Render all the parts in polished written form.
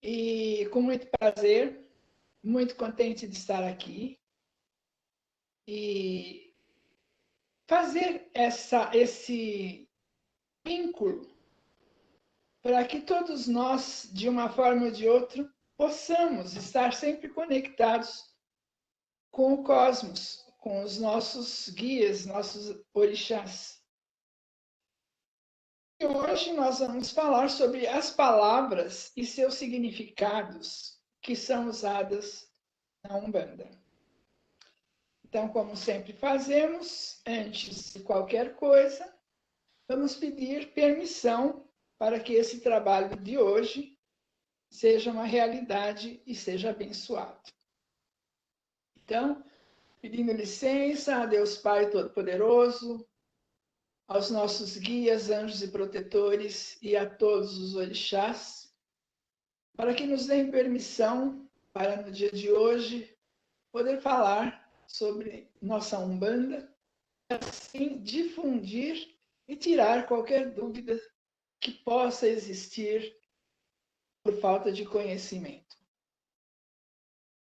E com muito prazer, muito contente de estar aqui e fazer esse vínculo para que todos nós, de uma forma ou de outra, possamos estar sempre conectados com o cosmos, com os nossos guias, nossos orixás. E hoje nós vamos falar sobre as palavras e seus significados que são usadas na Umbanda. Então, como sempre fazemos, antes de qualquer coisa, vamos pedir permissão para que esse trabalho de hoje seja uma realidade e seja abençoado. Então, pedindo licença a Deus Pai Todo-Poderoso, aos nossos guias, anjos e protetores e a todos os orixás, para que nos deem permissão para, no dia de hoje, poder falar sobre nossa Umbanda, assim difundir e tirar qualquer dúvida que possa existir por falta de conhecimento.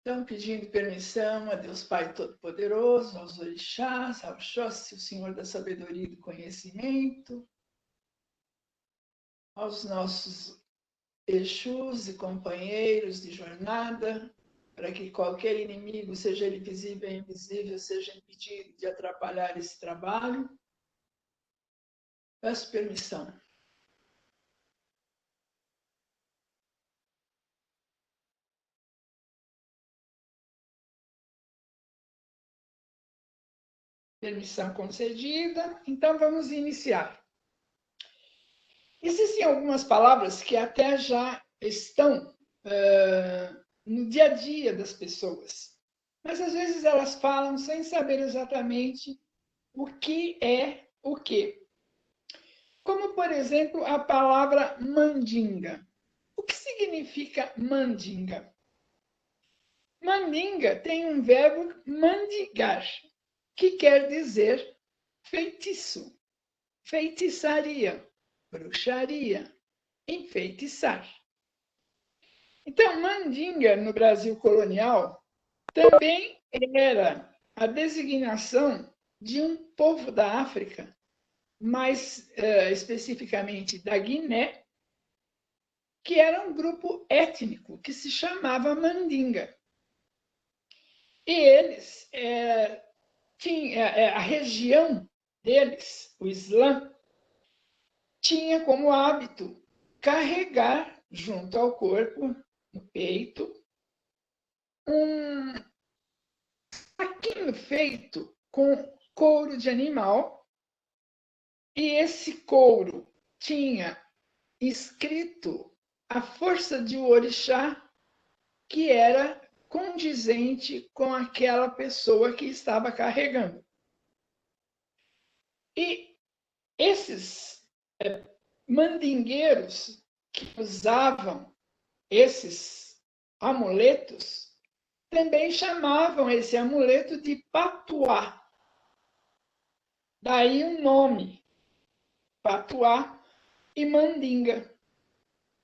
Então, pedindo permissão a Deus Pai Todo-Poderoso, aos orixás, ao Oxóssi, o Senhor da Sabedoria e do Conhecimento, aos nossos Exus e companheiros de jornada, para que qualquer inimigo, seja ele visível ou invisível, seja impedido de atrapalhar esse trabalho. Peço permissão. Permissão concedida. Então, vamos iniciar. Existem algumas palavras que até já estão no dia a dia das pessoas, mas às vezes elas falam sem saber exatamente o que é o quê. Como, por exemplo, a palavra mandinga. O que significa mandinga? Mandinga tem um verbo mandigar, que quer dizer feitiço, feitiçaria, bruxaria, enfeitiçar. Então, mandinga no Brasil colonial também era a designação de um povo da África, mais especificamente da Guiné, que era um grupo étnico que se chamava Mandinga. E eles a região deles, o Islã, tinha como hábito carregar junto ao corpo, no peito, um saquinho feito com couro de animal, e esse couro tinha escrito a força de um orixá que era condizente com aquela pessoa que estava carregando. E esses mandingueiros que usavam esses amuletos também chamavam esse amuleto de patuá. Daí o nome, patuá e mandinga.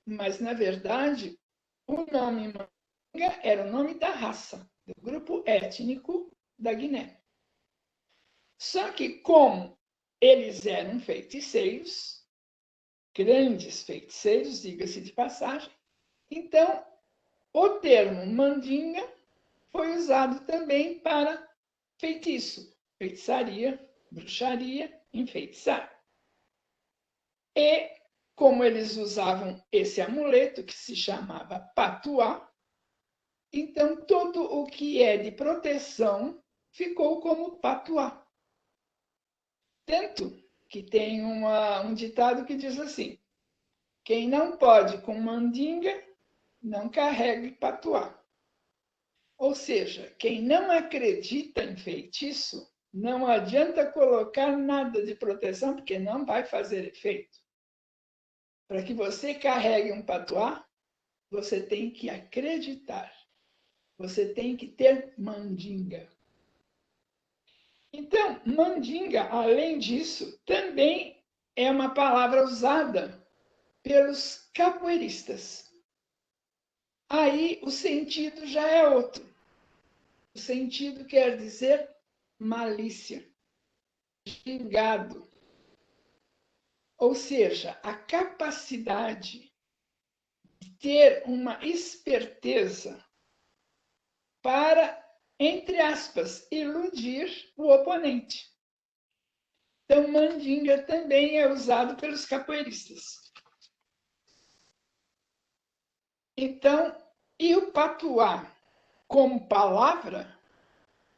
Mas, na verdade, o nome mandinga era o nome da raça, do grupo étnico da Guiné. Só que, como eles eram feiticeiros, grandes feiticeiros, diga-se de passagem, então o termo mandinga foi usado também para feitiço, feitiçaria, bruxaria, enfeitiçar. E, como eles usavam esse amuleto, que se chamava patuá, então tudo o que é de proteção ficou como patuá. Tanto que tem um ditado que diz assim: quem não pode com mandinga, não carregue patuá. Ou seja, quem não acredita em feitiço, não adianta colocar nada de proteção, porque não vai fazer efeito. Para que você carregue um patuá, você tem que acreditar. Você tem que ter mandinga. Então, mandinga, além disso, também é uma palavra usada pelos capoeiristas. aí o sentido já é outro. O sentido quer dizer malícia, gingado. Ou seja, a capacidade de ter uma esperteza para, entre aspas, iludir o oponente. Então, mandinga também é usado pelos capoeiristas. Então, e o patuá, como palavra,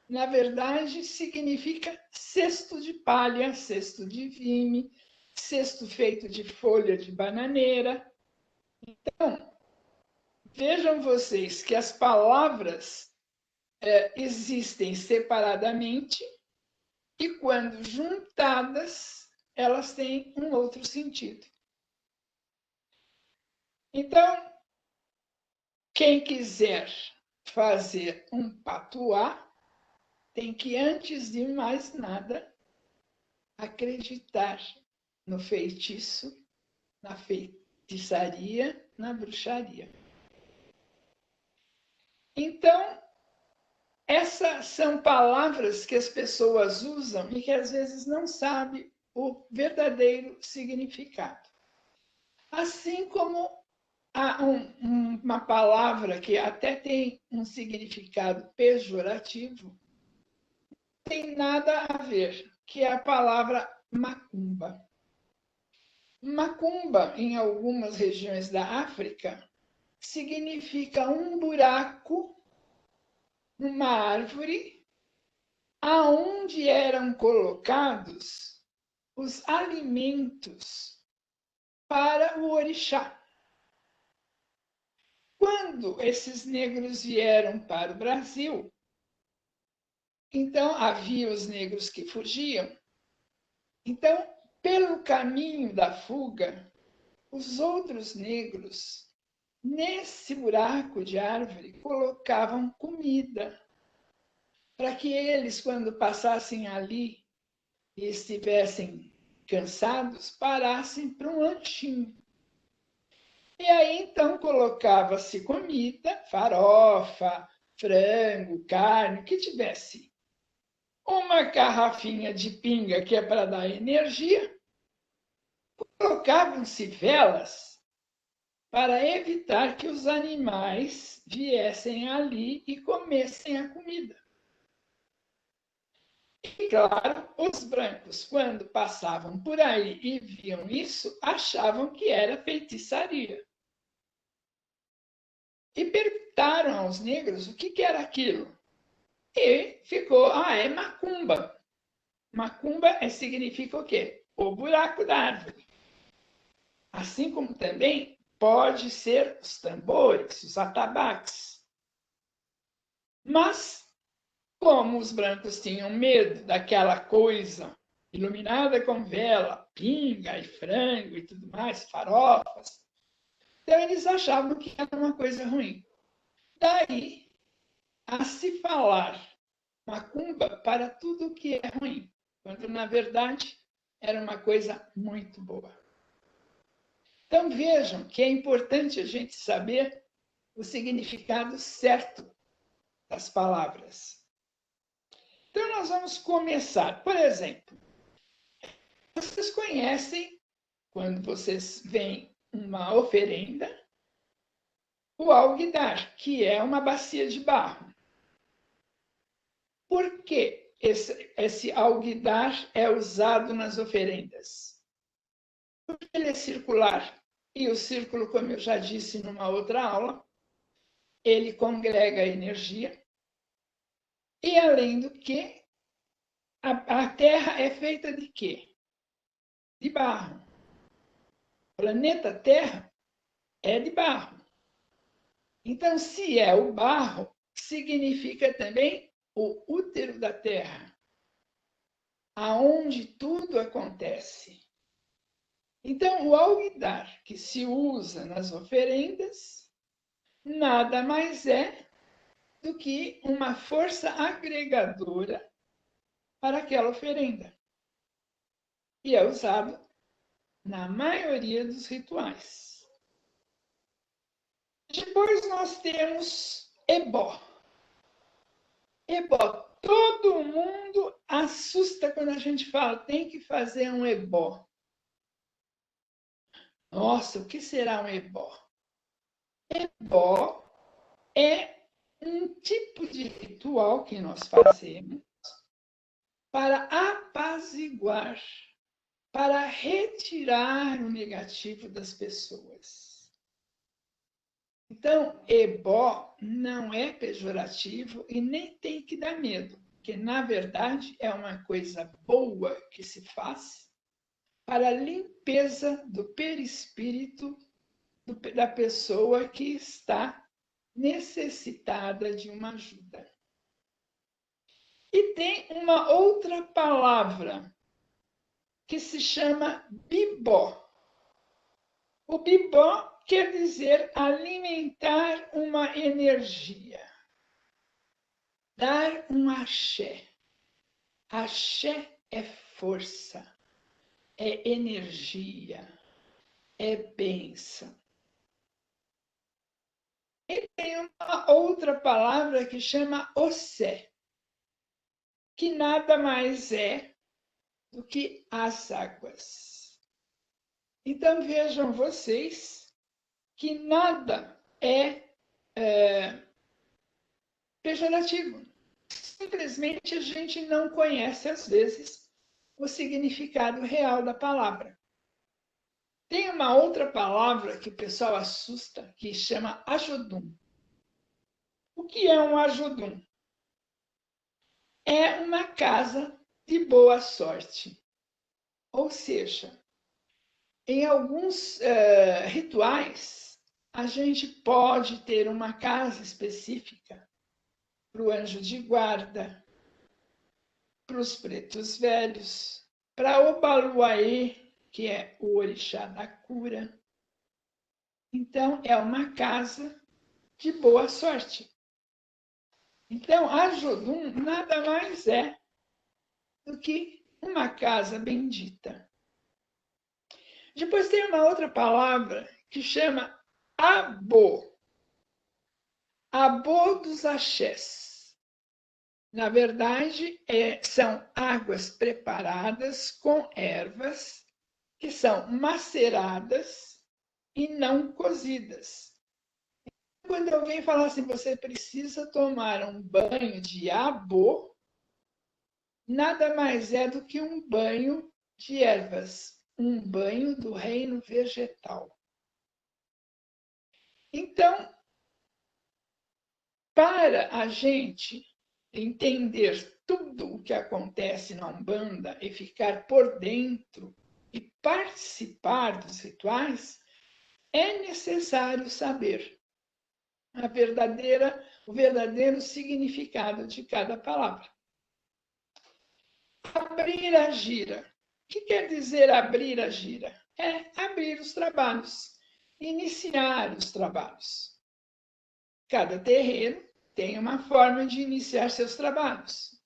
na verdade, significa cesto de palha, cesto de vime, cesto feito de folha de bananeira. Então, vejam vocês que as palavras existem separadamente e, quando juntadas, elas têm um outro sentido. Então, quem quiser fazer um patuá tem que, antes de mais nada, acreditar no feitiço, na feitiçaria, na bruxaria. Então, essas são palavras que as pessoas usam e que às vezes não sabem o verdadeiro significado. Assim como há uma palavra que até tem um significado pejorativo, tem nada a ver, que é a palavra macumba. Macumba, em algumas regiões da África, significa um buraco numa árvore aonde eram colocados os alimentos para o orixá. Quando esses negros vieram para o Brasil, então havia os negros que fugiam. Então, pelo caminho da fuga, os outros negros, nesse buraco de árvore, colocavam comida para que eles, quando passassem ali e estivessem cansados, parassem para um lanchinho. E aí, então, colocava-se comida, farofa, frango, carne, o que tivesse. Uma garrafinha de pinga, que é para dar energia. Colocavam-se velas para evitar que os animais viessem ali e comessem a comida. E, claro, os brancos, quando passavam por aí e viam isso, achavam que era feitiçaria. E perguntaram aos negros o que era aquilo. E ficou, é macumba. Macumba significa o quê? O buraco da árvore. Assim como também pode ser os tambores, os atabaques. Mas, como os brancos tinham medo daquela coisa iluminada com vela, pinga e frango e tudo mais, farofas, então eles achavam que era uma coisa ruim. Daí a se falar macumba para tudo o que é ruim, quando na verdade era uma coisa muito boa. Então vejam que é importante a gente saber o significado certo das palavras. Então nós vamos começar. Por exemplo, vocês conhecem, quando vocês veem uma oferenda, o alguidar, que é uma bacia de barro. Por que esse alguidar é usado nas oferendas? Porque ele é circular. E o círculo, como eu já disse numa outra aula, ele congrega energia. E, além do que, a Terra é feita de quê? De barro. O planeta Terra é de barro. Então, se é o barro, significa também o útero da Terra, aonde tudo acontece. Então, o alguidar que se usa nas oferendas nada mais é do que uma força agregadora para aquela oferenda. E é usado na maioria dos rituais. Depois nós temos ebó. Ebó. Todo mundo assusta quando a gente fala, tem que fazer um ebó. Nossa, o que será um ebó? Ebó é um tipo de ritual que nós fazemos para apaziguar, para retirar o negativo das pessoas. Então, ebó não é pejorativo e nem tem que dar medo, porque, na verdade, é uma coisa boa que se faz para a limpeza do perispírito da pessoa que está necessitada de uma ajuda. E tem uma outra palavra que se chama bibó. O bibó quer dizer alimentar uma energia, dar um axé. Axé é força, é energia, é bênção. E tem uma outra palavra que chama ossé, que nada mais é do que as águas. Então vejam vocês que nada é pejorativo. Simplesmente a gente não conhece, às vezes, o significado real da palavra. Tem uma outra palavra que o pessoal assusta, que chama ajudum. O que é um ajudum? É uma casa de boa sorte. Ou seja, em alguns rituais, a gente pode ter uma casa específica para o anjo de guarda, para os pretos velhos, para o Obaluaê, que é o orixá da cura. Então, é uma casa de boa sorte. Então, a Jodum nada mais é do que uma casa bendita. Depois tem uma outra palavra que chama abô. Abô dos axés. Na verdade, são águas preparadas com ervas que são maceradas e não cozidas. Quando alguém fala assim, você precisa tomar um banho de abô, nada mais é do que um banho de ervas, um banho do reino vegetal. Então, para a gente entender tudo o que acontece na Umbanda e ficar por dentro e participar dos rituais, é necessário saber o verdadeiro significado de cada palavra. Abrir a gira. O que quer dizer abrir a gira? É abrir os trabalhos, iniciar os trabalhos. Cada terreiro tem uma forma de iniciar seus trabalhos.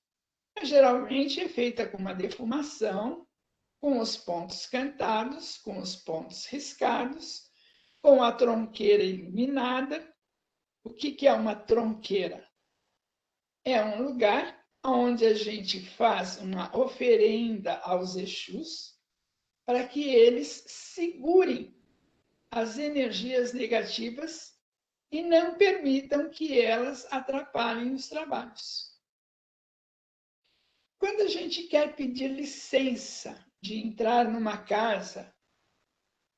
Geralmente é feita com uma defumação, com os pontos cantados, com os pontos riscados, com a tronqueira iluminada. O que é uma tronqueira? É um lugar onde a gente faz uma oferenda aos Exus para que eles segurem as energias negativas e não permitam que elas atrapalhem os trabalhos. Quando a gente quer pedir licença de entrar numa casa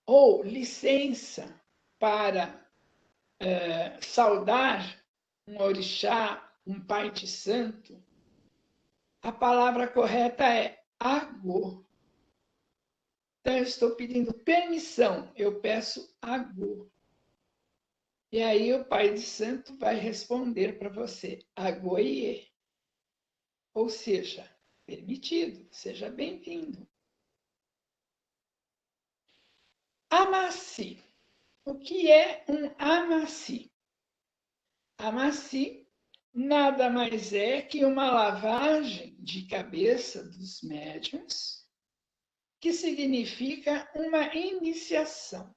ou licença para saudar um orixá, um pai de santo, a palavra correta é agô. Então, eu estou pedindo permissão, eu peço agô. E aí o pai de santo vai responder para você, agôie. Ou seja, permitido, seja bem-vindo. Amaci. O que é um amaci? Amaci nada mais é que uma lavagem de cabeça dos médiuns, que significa uma iniciação,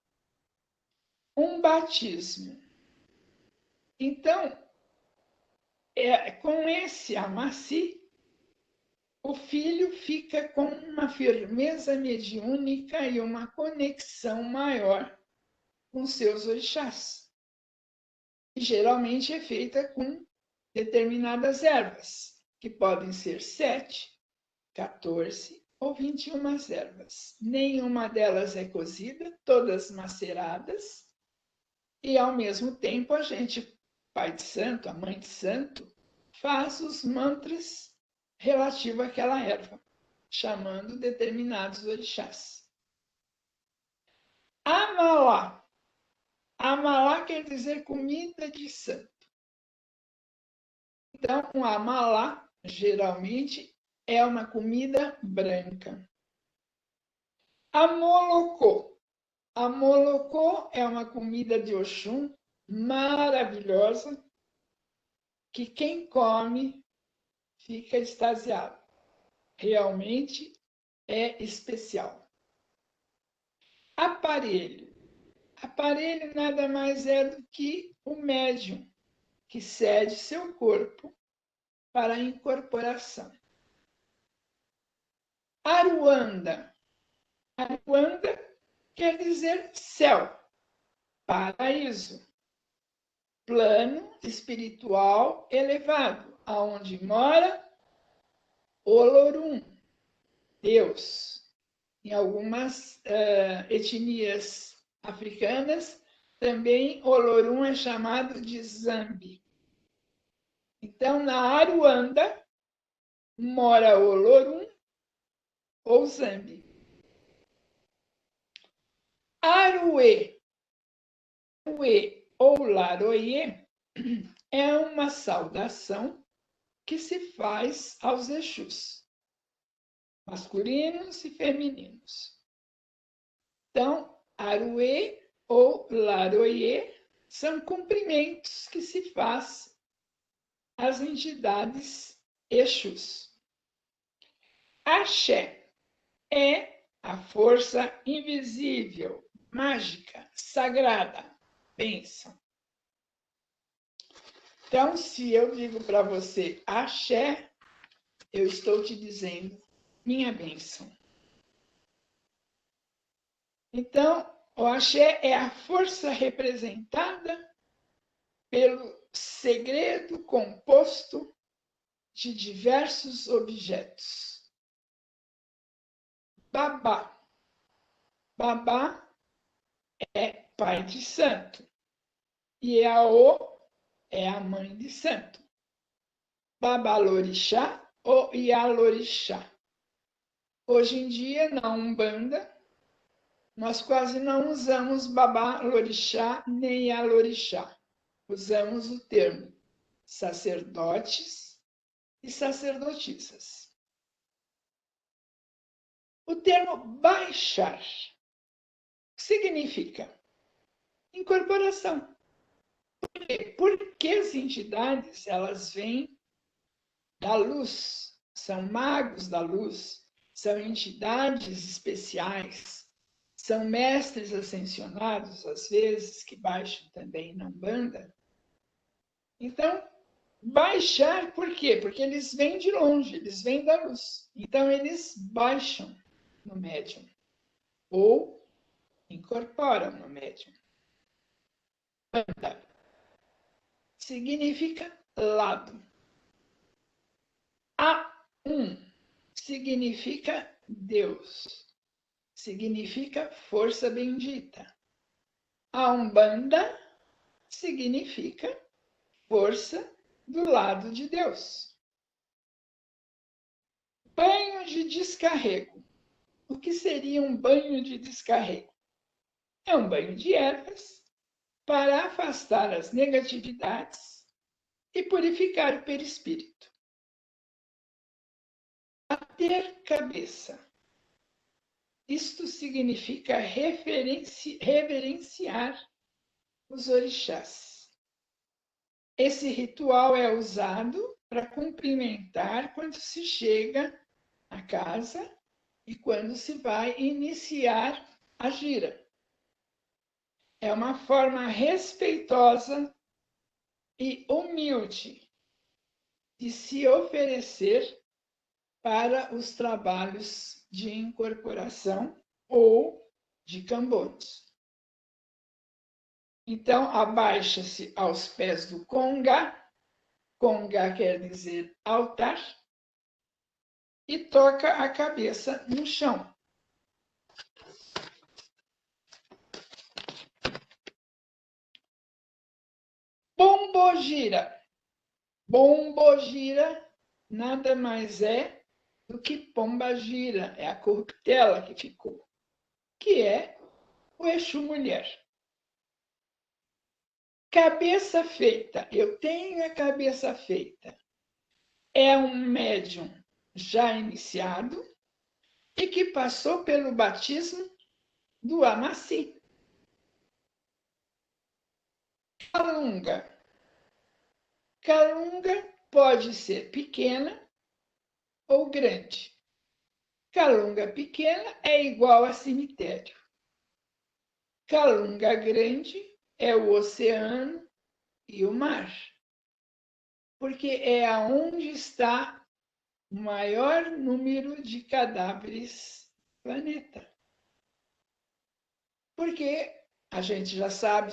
um batismo. Então, com esse amaci, o filho fica com uma firmeza mediúnica e uma conexão maior com seus orixás. E geralmente é feita com determinadas ervas, que podem ser 7, 14 ou 21 ervas. Nenhuma delas é cozida, todas maceradas, e ao mesmo tempo a gente, pai de santo, a mãe de santo, faz os mantras relativos àquela erva, chamando determinados orixás. Amalá. Amalá quer dizer comida de santo. Então, um amalá, geralmente, é uma comida branca. Amolocô. Amolocô é uma comida de Oxum maravilhosa, que quem come fica extasiado. Realmente é especial. Aparelho. Aparelho nada mais é do que o médium que cede seu corpo para a incorporação. Aruanda. Aruanda quer dizer céu, paraíso, plano espiritual elevado, aonde mora Olorum, Deus. Em algumas etnias africanas, também Olorum é chamado de Zambi. Então, na Aruanda, mora Olorum ou Zambi. Aruê. Aruê ou Laroie é uma saudação que se faz aos Exus, masculinos e femininos. Então, Aruê ou Laroie são cumprimentos que se faz às entidades Exus. Axé é a força invisível, mágica, sagrada, bênção. Então, se eu digo para você axé, eu estou te dizendo minha bênção. Então, o axé é a força representada pelo segredo composto de diversos objetos. Babá. Babá é pai de santo. Iaô é a mãe de santo. Babalorixá ou Ialorixá. Hoje em dia, na Umbanda, nós quase não usamos Babalorixá nem Ialorixá. Usamos o termo sacerdotes e sacerdotisas. O termo baixar significa incorporação. Por quê? Porque as entidades, elas vêm da luz, são magos da luz, são entidades especiais, são mestres ascensionados, às vezes, que baixam também na Umbanda. Então, baixar por quê? Porque eles vêm de longe, eles vêm da luz. Então, eles baixam no médium ou incorporam no médium. Banda significa lado. A1 significa Deus, significa força bendita. A Umbanda significa força do lado de Deus. Banho de descarrego. O que seria um banho de descarrego? É um banho de ervas para afastar as negatividades e purificar o perispírito. Bater cabeça. Isto significa reverenciar os orixás. Esse ritual é usado para cumprimentar quando se chega à casa e quando se vai iniciar a gira. É uma forma respeitosa e humilde de se oferecer para os trabalhos de incorporação ou de cambonos. Então, abaixa-se aos pés do Conga, Conga quer dizer altar, e toca a cabeça no chão. Bombogira. Bombogira nada mais é do que pombagira, é a corruptela que ficou, que é o Exu mulher. Cabeça feita, eu tenho a cabeça feita. É um médium já iniciado e que passou pelo batismo do Amaci. Calunga. Calunga pode ser pequena ou grande. Calunga pequena é igual a cemitério. Calunga grande é o oceano e o mar, porque é aonde está o maior número de cadáveres do planeta. Porque a gente já sabe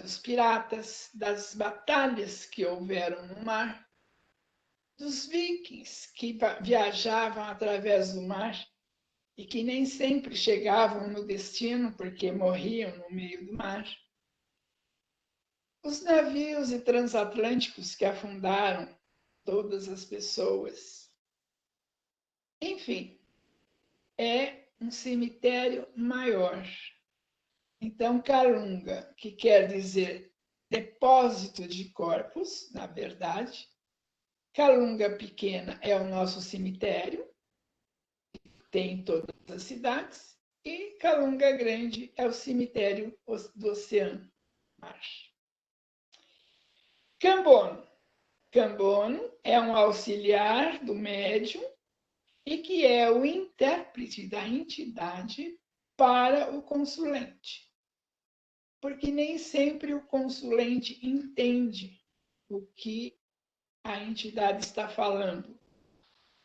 dos piratas, das batalhas que houveram no mar, dos vikings que viajavam através do mar e que nem sempre chegavam no destino porque morriam no meio do mar. Os navios e transatlânticos que afundaram todas as pessoas. Enfim, é um cemitério maior. Então, Calunga, que quer dizer depósito de corpos, na verdade. Calunga pequena é o nosso cemitério, tem em todas as cidades. E Calunga grande é o cemitério do oceano, mar. Cambono. Cambono é um auxiliar do médium e que é o intérprete da entidade para o consulente. Porque nem sempre o consulente entende o que a entidade está falando.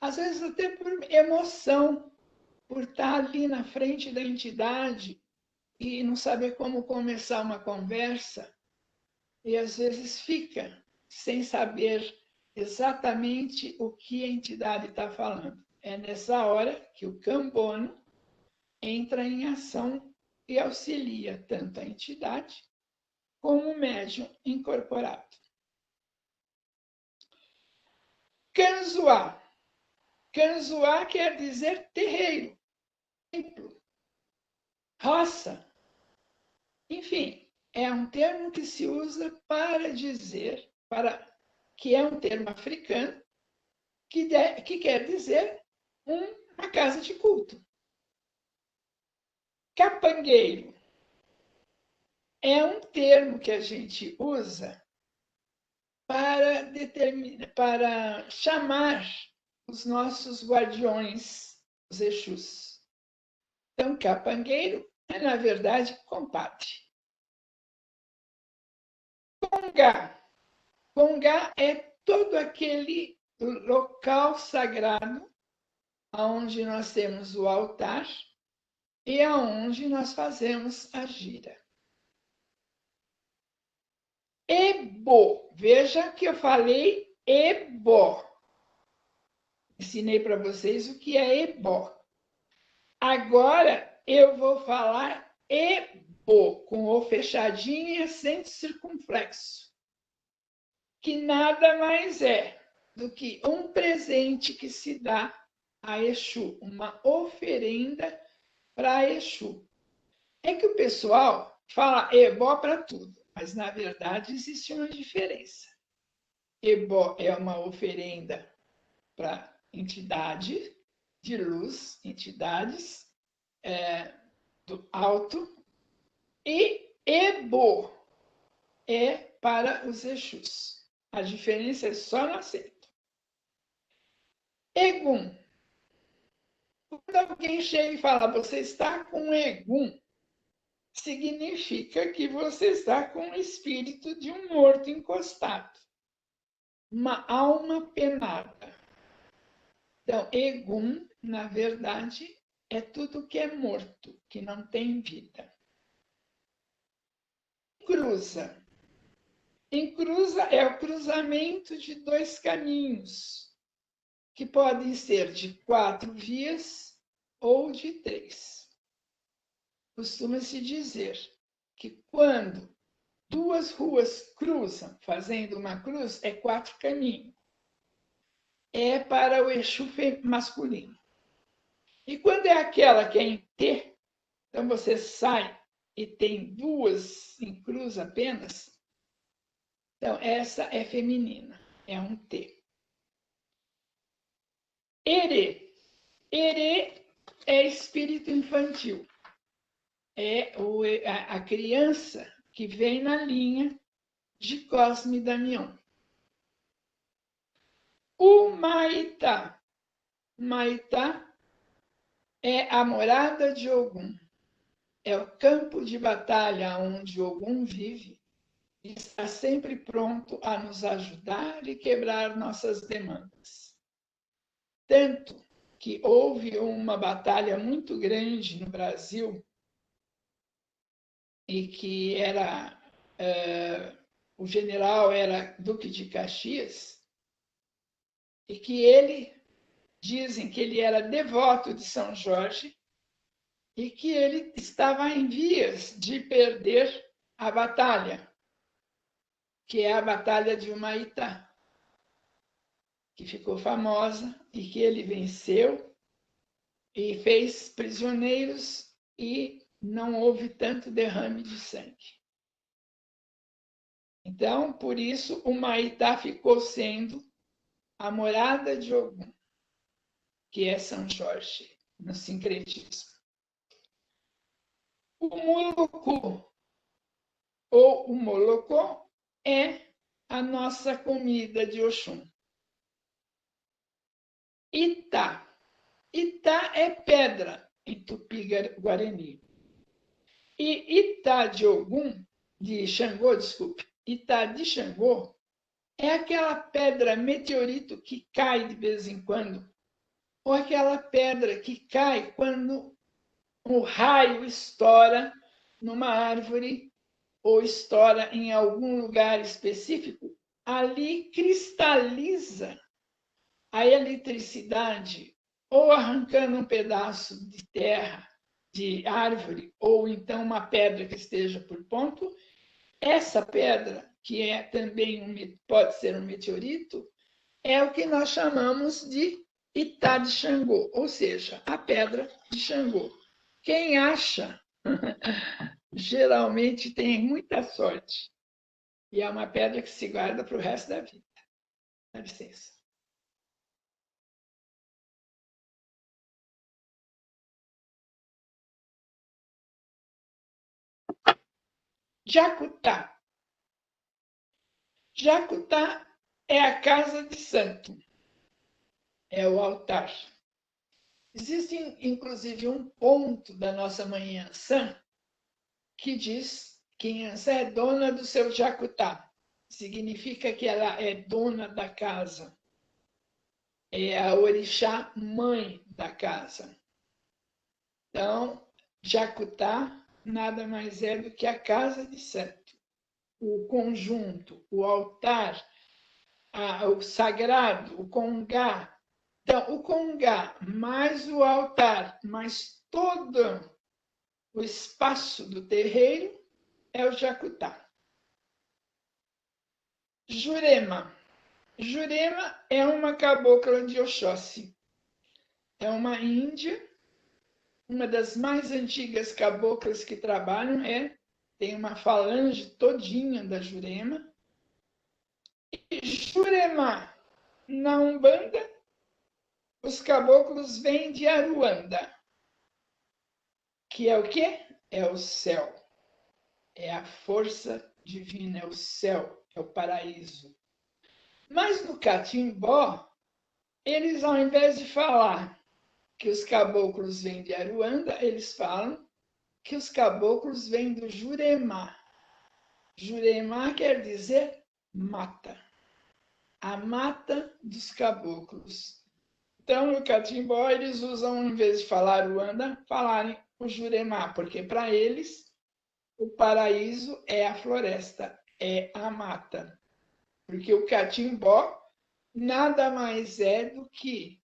Às vezes até por emoção, por estar ali na frente da entidade e não saber como começar uma conversa, e às vezes fica sem saber exatamente o que a entidade está falando. É nessa hora que o Cambono entra em ação e auxilia tanto a entidade como o médium incorporado. Canzoá. Canzoá quer dizer terreiro, templo, roça. Enfim, é um termo que se usa para dizer, que é um termo africano, que quer dizer uma casa de culto. Capangueiro é um termo que a gente usa para chamar os nossos guardiões, os Exus. Então, capangueiro é, na verdade, compadre. Congá. Congá é todo aquele local sagrado onde nós temos o altar e aonde nós fazemos a gira. Ebo. Veja que eu falei ebó. Ensinei para vocês o que é ebó. Agora eu vou falar ebo, com o fechadinho e acento circunflexo, que nada mais é do que um presente que se dá a Exu, uma oferenda para Exu. É que o pessoal fala ebó para tudo, mas na verdade existe uma diferença. Ebó é uma oferenda para entidade de luz, entidades do alto, e ebo é para os Exus. A diferença é só no acento. Egum. Quando alguém chega e fala, você está com Egum, significa que você está com o espírito de um morto encostado, uma alma penada. Então, Egum, na verdade, é tudo que é morto, que não tem vida. Cruza. Encruza é o cruzamento de dois caminhos, que podem ser de 4 vias ou de 3. Costuma-se dizer que quando 2 ruas cruzam, fazendo uma cruz, é 4 caminhos. É para o Exu masculino. E quando é aquela que é em T, então você sai e tem 2 em cruz apenas, então essa é feminina, é um T. Ere. Ere é espírito infantil. É a criança que vem na linha de Cosme e Damião. O Maitá. Maitá é a morada de Ogum. É o campo de batalha onde Ogum vive e está sempre pronto a nos ajudar e quebrar nossas demandas. Tanto que houve uma batalha muito grande no Brasil e que era o general era Duque de Caxias, e que dizem que ele era devoto de São Jorge e que ele estava em vias de perder a batalha, que é a Batalha de Humaitá, que ficou famosa e que ele venceu e fez prisioneiros e não houve tanto derrame de sangue. Então, por isso, Humaitá ficou sendo a morada de Ogum, que é São Jorge, no sincretismo. O Mulucu, ou o Molocô, é a nossa comida de Oxum. Itá. Itá é pedra em Tupi-Guarani. E Itá de Ogum, de Xangô, desculpe, Itá de Xangô, é aquela pedra meteorito que cai de vez em quando, ou aquela pedra que cai quando o raio estoura numa árvore ou estoura em algum lugar específico, ali cristaliza a eletricidade, ou arrancando um pedaço de terra, de árvore, ou então uma pedra que esteja por ponto. Essa pedra, que é também pode ser um meteorito, é o que nós chamamos de Itá de Xangô, ou seja, a pedra de Xangô. Quem acha, geralmente tem muita sorte. E é uma pedra que se guarda para o resto da vida. Dá licença. Jacutá. Jacutá é a casa de santo, é o altar. Existe, inclusive, um ponto da nossa Mãe Iansã que diz que Iansã é dona do seu Jacutá. Significa que ela é dona da casa. É a orixá mãe da casa. Então, Jacutá nada mais é do que a casa de santo. O conjunto, o altar, o sagrado, o congá. Então, o congá mais o altar, mais todo o espaço do terreiro é o Jacutá. Jurema. Jurema é uma cabocla de Oxóssi. É uma índia, uma das mais antigas caboclas que trabalham, tem uma falange todinha da Jurema. E Jurema, na Umbanda, os caboclos vêm de Aruanda, que é o quê? É o céu, é a força divina, é o céu, é o paraíso. Mas no Catimbó, eles, ao invés de falar que os caboclos vêm de Aruanda, eles falam que os caboclos vêm do Jurema. Jurema quer dizer mata. A mata dos caboclos. Então, no Catimbó, eles usam, em vez de falar Uanda, falarem o Jurema, porque para eles o paraíso é a floresta, é a mata. Porque o Catimbó nada mais é do que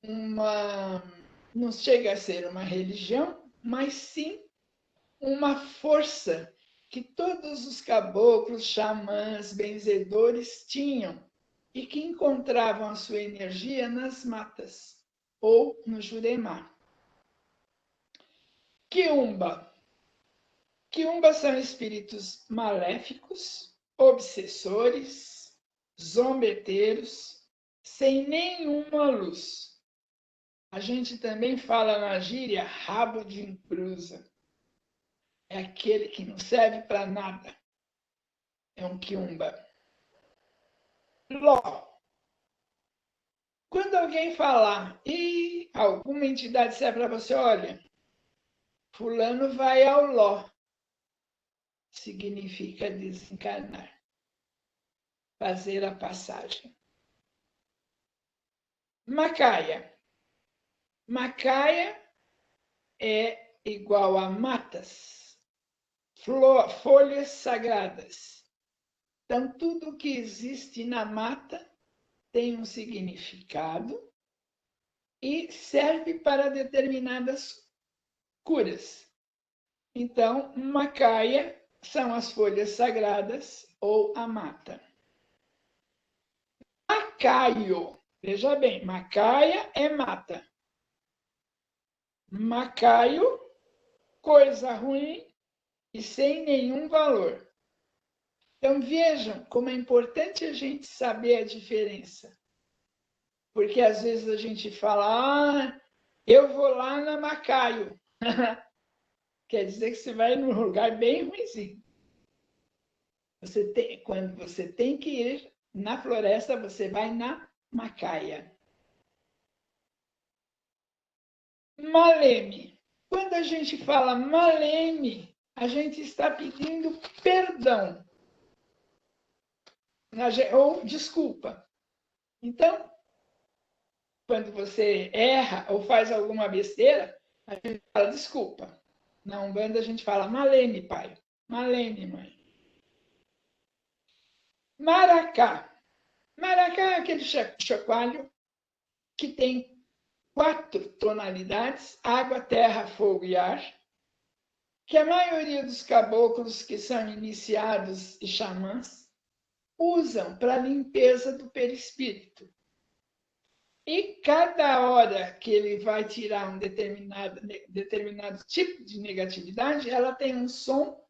não chega a ser uma religião, mas sim uma força que todos os caboclos, xamãs, benzedores tinham e que encontravam a sua energia nas matas ou no Jurema. Quiumba. Quiumba são espíritos maléficos, obsessores, zombeteiros, sem nenhuma luz. A gente também fala na gíria rabo de encruza. É aquele que não serve para nada. É um quiumba. Ló. Quando alguém falar e alguma entidade disser para você, olha, fulano vai ao Ló, significa desencarnar, fazer a passagem. Macaia. Macaia é igual a matas, folhas sagradas. Então, tudo que existe na mata tem um significado e serve para determinadas curas. Então, macaia são as folhas sagradas ou a mata. Macaio. Veja bem, macaia é mata. Macaio, coisa ruim e sem nenhum valor. Então, vejam como é importante a gente saber a diferença. Porque às vezes a gente fala, eu vou lá na Macaio. Quer dizer que você vai num lugar bem ruimzinho. Quando você tem que ir na floresta, você vai na Macaia. Maleme. Quando a gente fala maleme, a gente está pedindo perdão. Ou desculpa. Então, quando você erra ou faz alguma besteira, a gente fala desculpa. Na Umbanda a gente fala maleme, pai. Maleme, mãe. Maracá. Maracá é aquele chocalho que tem 4 tonalidades, água, terra, fogo e ar, que a maioria dos caboclos que são iniciados e xamãs usam para a limpeza do perispírito. E cada hora que ele vai tirar um determinado tipo de negatividade, ela tem um som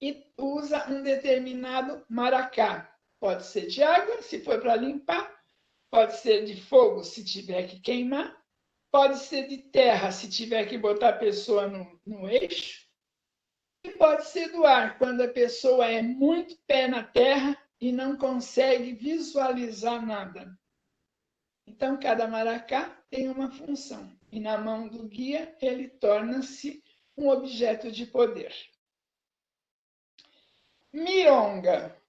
e usa um determinado maracá. Pode ser de água, se for para limpar, pode ser de fogo, se tiver que queimar, pode ser de terra, se tiver que botar a pessoa no eixo, e pode ser do ar, quando a pessoa é muito pé na terra e não consegue visualizar nada. Então, cada maracá tem uma função, e na mão do guia ele torna-se um objeto de poder. Mironga.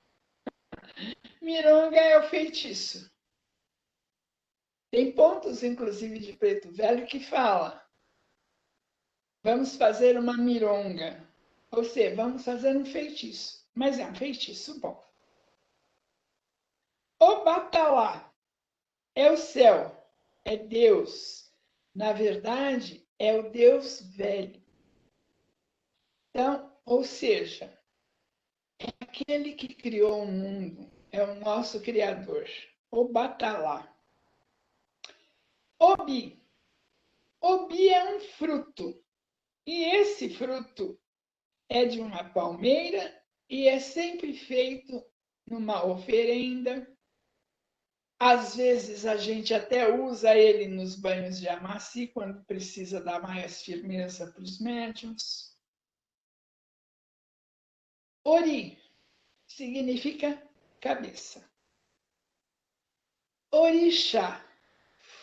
Mironga é o feitiço. Tem pontos, inclusive, de Preto Velho que fala: vamos fazer uma mironga. Ou seja, vamos fazer um feitiço. Mas é um feitiço bom. O Batalá é o céu, é Deus. Na verdade, é o Deus velho. Então, ou seja, é aquele que criou o mundo, é o nosso Criador. O Batalá. Obi. Obi é um fruto. E esse fruto é de uma palmeira e é sempre feito numa oferenda. Às vezes a gente até usa ele nos banhos de amaci, quando precisa dar mais firmeza para os médiuns. Ori significa cabeça. Orixá,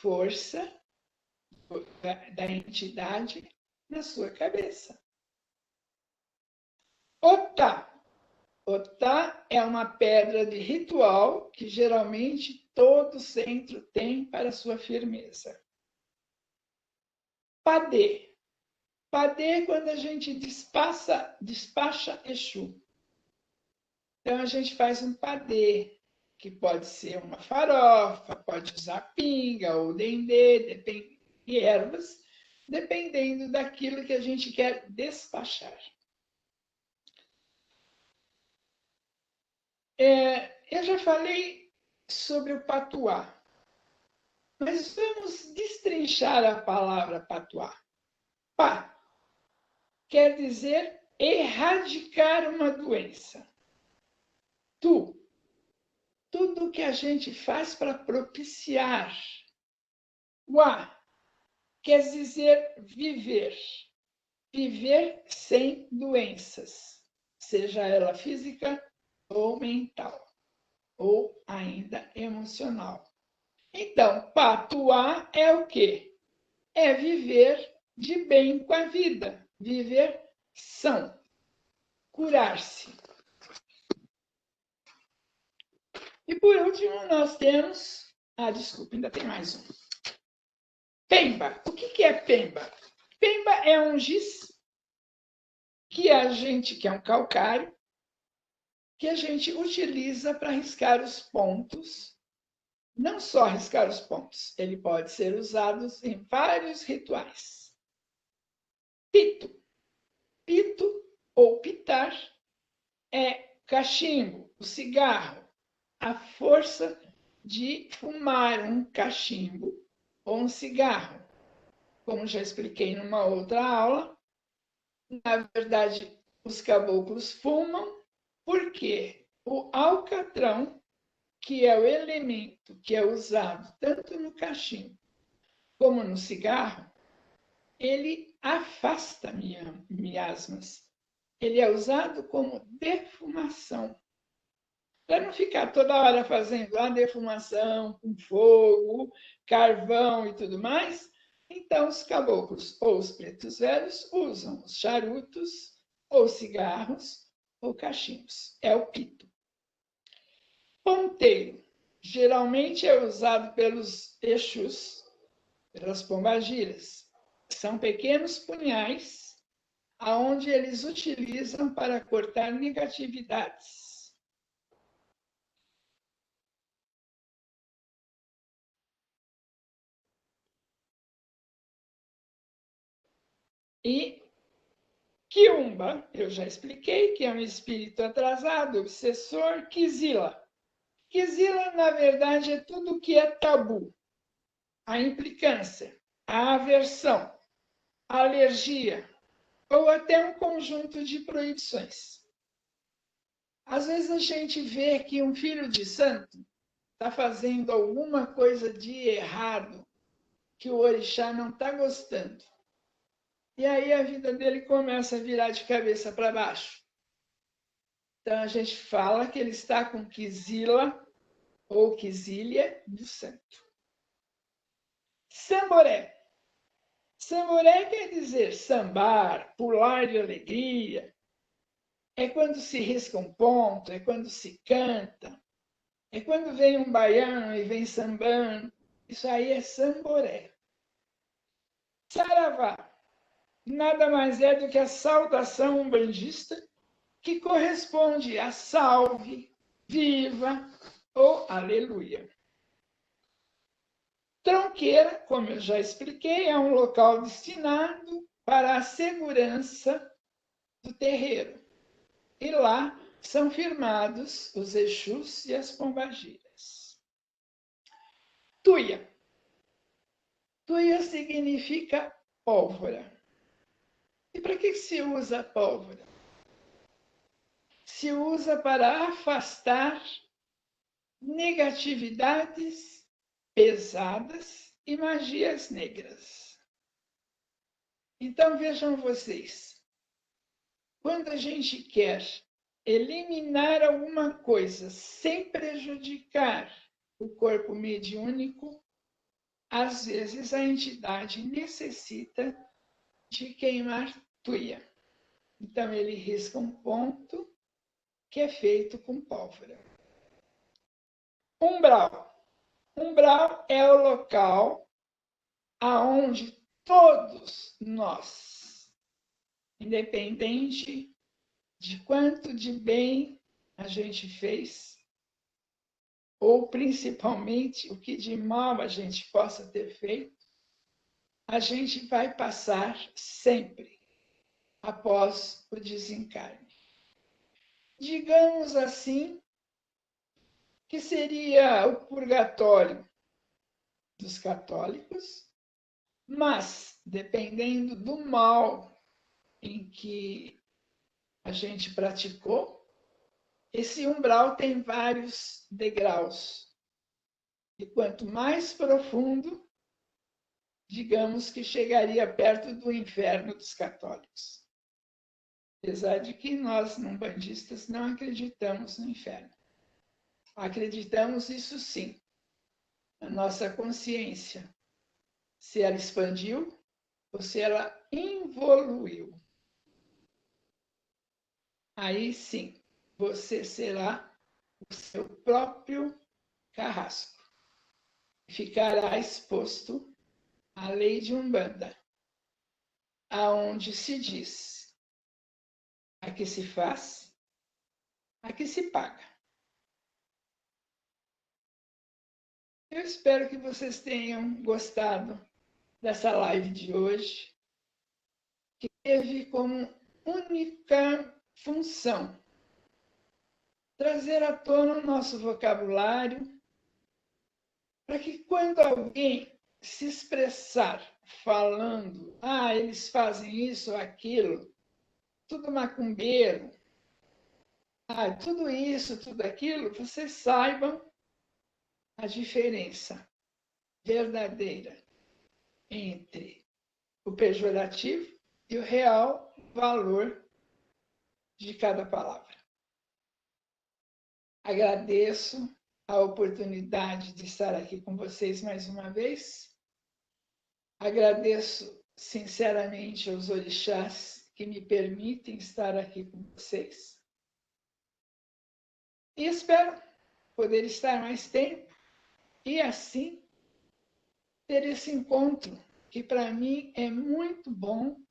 força da entidade na sua cabeça. Otá. Otá é uma pedra de ritual que geralmente todo centro tem para sua firmeza. Padê. Padê é quando a gente despacha Exu. Então a gente faz um padê, que pode ser uma farofa, pode usar pinga ou dendê, e ervas, dependendo daquilo que a gente quer despachar. Eu já falei sobre o patuá, mas vamos destrinchar a palavra patuá. Pá quer dizer erradicar uma doença. Tu, tudo que a gente faz para propiciar. Uá quer dizer viver. Viver sem doenças, seja ela física ou mental, ou ainda emocional. Então, patuar é o quê? É viver de bem com a vida, viver são, curar-se. E por último, nós temos. Desculpa, ainda tem mais um. Pemba. O que é pemba? Pemba é um giz que é um calcário, que a gente utiliza para riscar os pontos. Não só riscar os pontos, ele pode ser usado em vários rituais. Pito. Pito ou pitar é cachimbo, o cigarro, a força de fumar um cachimbo ou um cigarro. Como já expliquei numa outra aula, na verdade, os caboclos fumam porque o alcatrão, que é o elemento que é usado tanto no cachimbo como no cigarro, ele afasta miasmas. Ele é usado como defumação. Para não ficar toda hora fazendo a defumação com fogo, carvão e tudo mais, então os caboclos ou os pretos velhos usam os charutos, ou cigarros, ou cachimbos. É o pito. Ponteiro. Geralmente é usado pelos Exus, pelas pombagiras. São pequenos punhais aonde eles utilizam para cortar negatividades. E Quiumba, eu já expliquei, que é um espírito atrasado, obsessor, Quizila. Quizila, na verdade, é tudo que é tabu. A implicância, a aversão, a alergia, ou até um conjunto de proibições. Às vezes a gente vê que um filho de santo está fazendo alguma coisa de errado que o orixá não está gostando. E aí a vida dele começa a virar de cabeça para baixo. Então a gente fala que ele está com Quizila ou Quizília do santo. Samboré. Samboré quer dizer sambar, pular de alegria. É quando se risca um ponto, é quando se canta, é quando vem um baiano e vem sambando. Isso aí é samboré. Saravá. Nada mais é do que a saudação umbandista que corresponde a salve, viva ou aleluia. Tronqueira, como eu já expliquei, é um local destinado para a segurança do terreiro. E lá são firmados os Exus e as pombagiras. Tuia. Tuia significa pólvora. E para que se usa a pólvora? Se usa para afastar negatividades pesadas e magias negras. Então vejam vocês, quando a gente quer eliminar alguma coisa sem prejudicar o corpo mediúnico, às vezes a entidade necessita de queimar tuia. Então, ele risca um ponto que é feito com pólvora. Umbral. Umbral é o local aonde todos nós, independente de quanto de bem a gente fez, ou principalmente o que de mal a gente possa ter feito, a gente vai passar sempre após o desencarne. Digamos assim, que seria o purgatório dos católicos, mas dependendo do mal em que a gente praticou, esse umbral tem vários degraus. E quanto mais profundo, digamos que chegaria perto do inferno dos católicos. Apesar de que nós, umbandistas, não acreditamos no inferno. Acreditamos, isso sim, na nossa consciência, se ela expandiu ou se ela evoluiu. Aí sim, você será o seu próprio carrasco. Ficará exposto à lei de Umbanda, aonde se diz: a que se faz, a que se paga. Eu espero que vocês tenham gostado dessa live de hoje, que teve como única função trazer à tona o nosso vocabulário, para que quando alguém se expressar falando, eles fazem isso ou aquilo, tudo macumbeiro, tudo isso, tudo aquilo, vocês saibam a diferença verdadeira entre o pejorativo e o real valor de cada palavra. Agradeço a oportunidade de estar aqui com vocês mais uma vez. Agradeço sinceramente aos orixás que me permitem estar aqui com vocês. E espero poder estar mais tempo e assim ter esse encontro, que para mim é muito bom,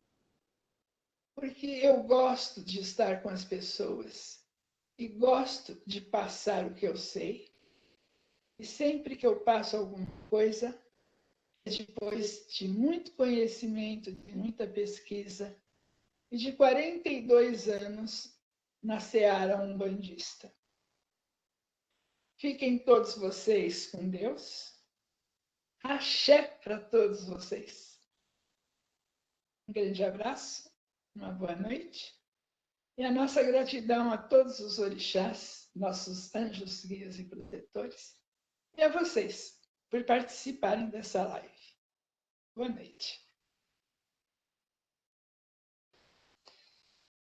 porque eu gosto de estar com as pessoas e gosto de passar o que eu sei. E sempre que eu passo alguma coisa, depois de muito conhecimento, de muita pesquisa, e de 42 anos na seara umbandista. Fiquem todos vocês com Deus. Axé para todos vocês. Um grande abraço, uma boa noite. E a nossa gratidão a todos os orixás, nossos anjos, guias e protetores. E a vocês, por participarem dessa live. Boa noite.